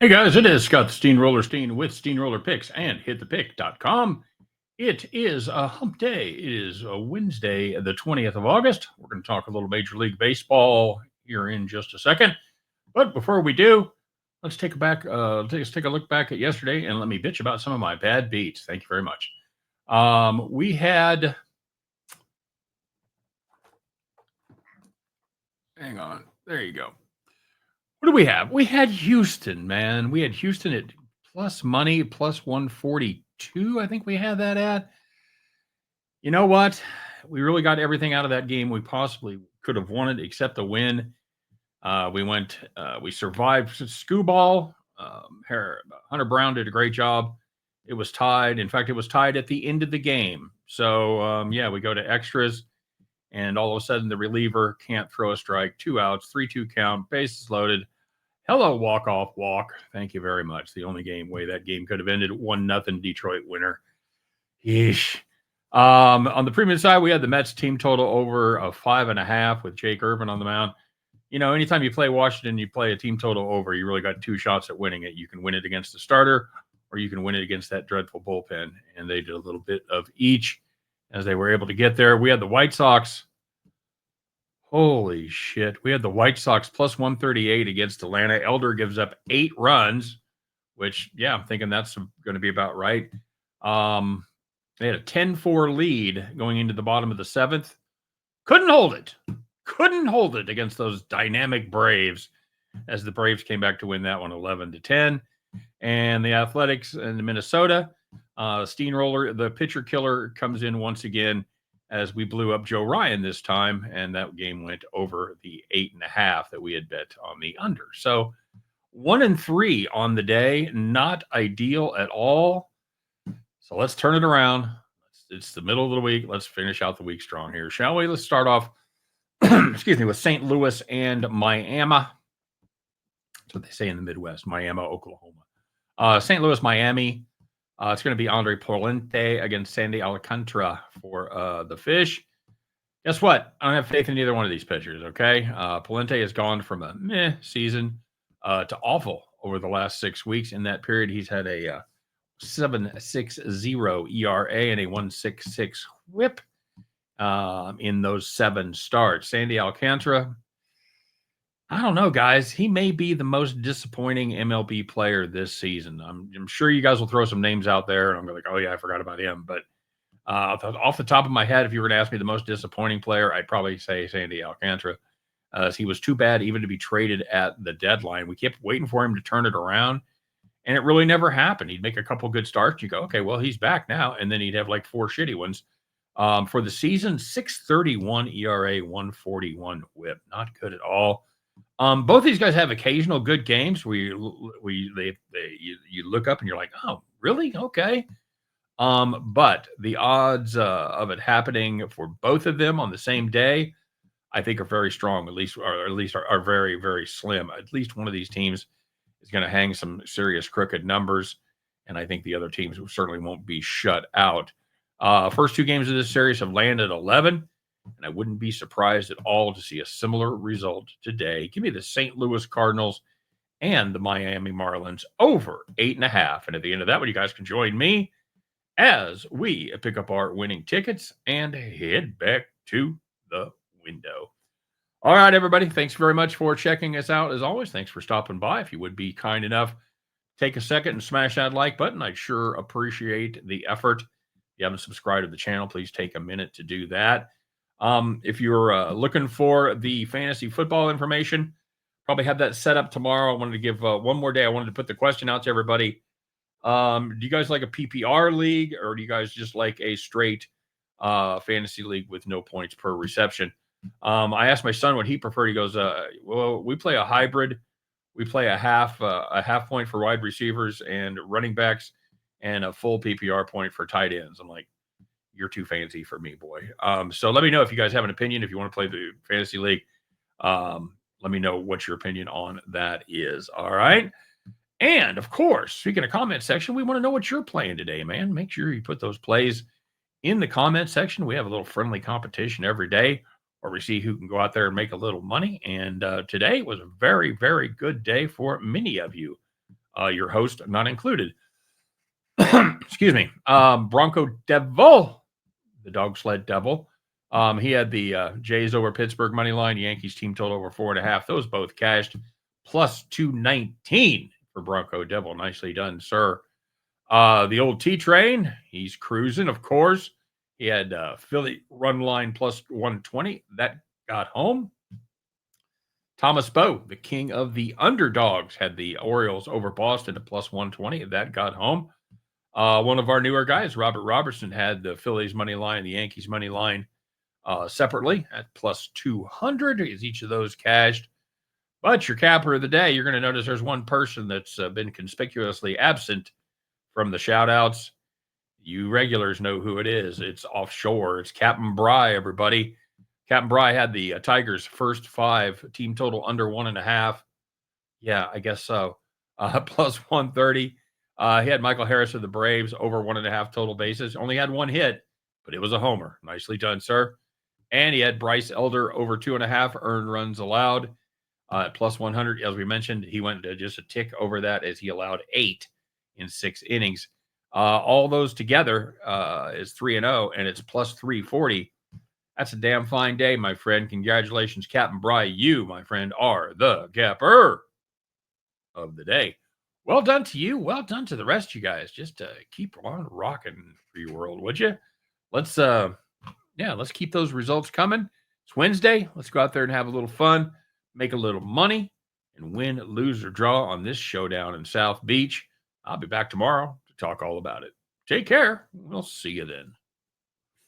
Hey guys, it is Scott the Steamroller Steen with Steamroller Picks and HitThePick.com. It is a hump day. It is a Wednesday, the 20th of August. We're going to talk a little Major League Baseball here in just a second. But before we do, let's take a look back at yesterday and let me bitch about some of my bad beats. Thank you very much. We had hang on. There you go. What do we have? We had Houston, man. We had Houston at plus money, plus 142. I think we had that at. You know what? We really got everything out of that game we possibly could have wanted, except the win. We survived Scooball. Hunter Brown did a great job. It was tied. In fact, it was tied at the end of the game. So, we go to extras, and all of a sudden the reliever can't throw a strike. 2 outs, 3-2 count, bases loaded. Hello, walk-off walk. Thank you very much. The only way that game could have ended 1-0 Detroit winner. Yeesh. On the premium side, we had the Mets team total over of 5.5 with Jake Irvin on the mound. You know, anytime you play Washington, you play a team total over, you really got 2 shots at winning it. You can win it against the starter, or you can win it against that dreadful bullpen. And they did a little bit of each as they were able to get there. We had the White Sox. Holy shit. We had the White Sox plus 138 against Atlanta. Elder gives up 8 runs, which, I'm thinking that's going to be about right. They had a 10-4 lead going into the bottom of the 7th. Couldn't hold it against those dynamic Braves as the Braves came back to win that one 11-10. And the Athletics in Minnesota, Steamroller, the pitcher killer, comes in once again as we blew up Joe Ryan this time, and that game went over the 8.5 that we had bet on the under. So 1-3 on the day, not ideal at all. So let's turn it around. It's the middle of the week. Let's finish out the week strong here, shall we? Let's start off, with St. Louis and Miami. That's what they say in the Midwest, Miami, Oklahoma. St. Louis, Miami. It's going to be Andre Polente against Sandy Alcantara for the Fish. Guess what? I don't have faith in either one of these pitchers, okay? Polente has gone from a meh season to awful over the last 6 weeks. In that period, he's had a 7.60 ERA and a 1.66 whip in those 7 starts. Sandy Alcantara, I don't know, guys. He may be the most disappointing MLB player this season. I'm sure you guys will throw some names out there, and I'm going to be like, oh, yeah, I forgot about him. But off the top of my head, if you were to ask me the most disappointing player, I'd probably say Sandy Alcantara. He was too bad even to be traded at the deadline. We kept waiting for him to turn it around, and it really never happened. He'd make a couple good starts. You go, okay, well, he's back now. And then he'd have like 4 shitty ones. For the season, 6.31 ERA, 1.41 whip. Not good at all. Both these guys have occasional good games where you look up and you're like, oh, really? Okay. But the odds of it happening for both of them on the same day, I think are very strong, at least are very, very slim. At least one of these teams is going to hang some serious crooked numbers, and I think the other teams certainly won't be shut out. First 2 games of this series have landed 11. And I wouldn't be surprised at all to see a similar result today. Give me the St. Louis Cardinals and the Miami Marlins over 8.5. And at the end of that one, you guys can join me as we pick up our winning tickets and head back to the window. All right, everybody. Thanks very much for checking us out. As always, thanks for stopping by. If you would be kind enough, take a second and smash that like button. I'd sure appreciate the effort. If you haven't subscribed to the channel, please take a minute to do that. If you're looking for the fantasy football information, probably have that set up tomorrow. I wanted to give one more day. I wanted to put the question out to everybody. Do you guys like a PPR league, or do you guys just like a straight fantasy league with no points per reception? I asked my son what he preferred. He goes, well, we play a hybrid. We play a half point for wide receivers and running backs and a full PPR point for tight ends. I'm like, you're too fancy for me, boy. So let me know if you guys have an opinion. If you want to play the fantasy league, let me know what your opinion on that is. All right. And of course, speaking of comment section, we want to know what you're playing today, man. Make sure you put those plays in the comment section. We have a little friendly competition every day where we see who can go out there and make a little money. And today was a very, very good day for many of you. Your host not included. Excuse me. Bronco Devil, the dog sled devil. He had the Jays over Pittsburgh money line, Yankees team total over 4.5. Those both cashed. Plus 219 for Bronco Devil. Nicely done, sir. The old T Train, he's cruising, of course. He had Philly run line plus 120. That got home. Thomas Bowe, the king of the underdogs, had the Orioles over Boston at plus 120. That got home. One of our newer guys, Robert Robertson, had the Phillies money line, the Yankees money line separately at plus 200. Is each of those cashed? But your capper of the day, you're going to notice there's one person that's been conspicuously absent from the shout outs. You regulars know who it is. It's offshore. It's Captain Bry, everybody. Captain Bry had the Tigers' first 5, team total under 1.5. Yeah, I guess so. Plus 130. He had Michael Harris of the Braves over 1.5 total bases. Only had 1 hit, but it was a homer. Nicely done, sir. And he had Bryce Elder over 2.5 earned runs allowed. Plus 100, as we mentioned, he went just a tick over that as he allowed 8 in 6 innings. All those together is 3-0, and it's plus 340. That's a damn fine day, my friend. Congratulations, Captain Bry. You, my friend, are the gapper of the day. Well done to you. Well done to the rest of you guys. Just keep on rocking for your world, would you? Let's keep those results coming. It's Wednesday. Let's go out there and have a little fun, make a little money, and win, lose, or draw on this showdown in South Beach. I'll be back tomorrow to talk all about it. Take care. We'll see you then.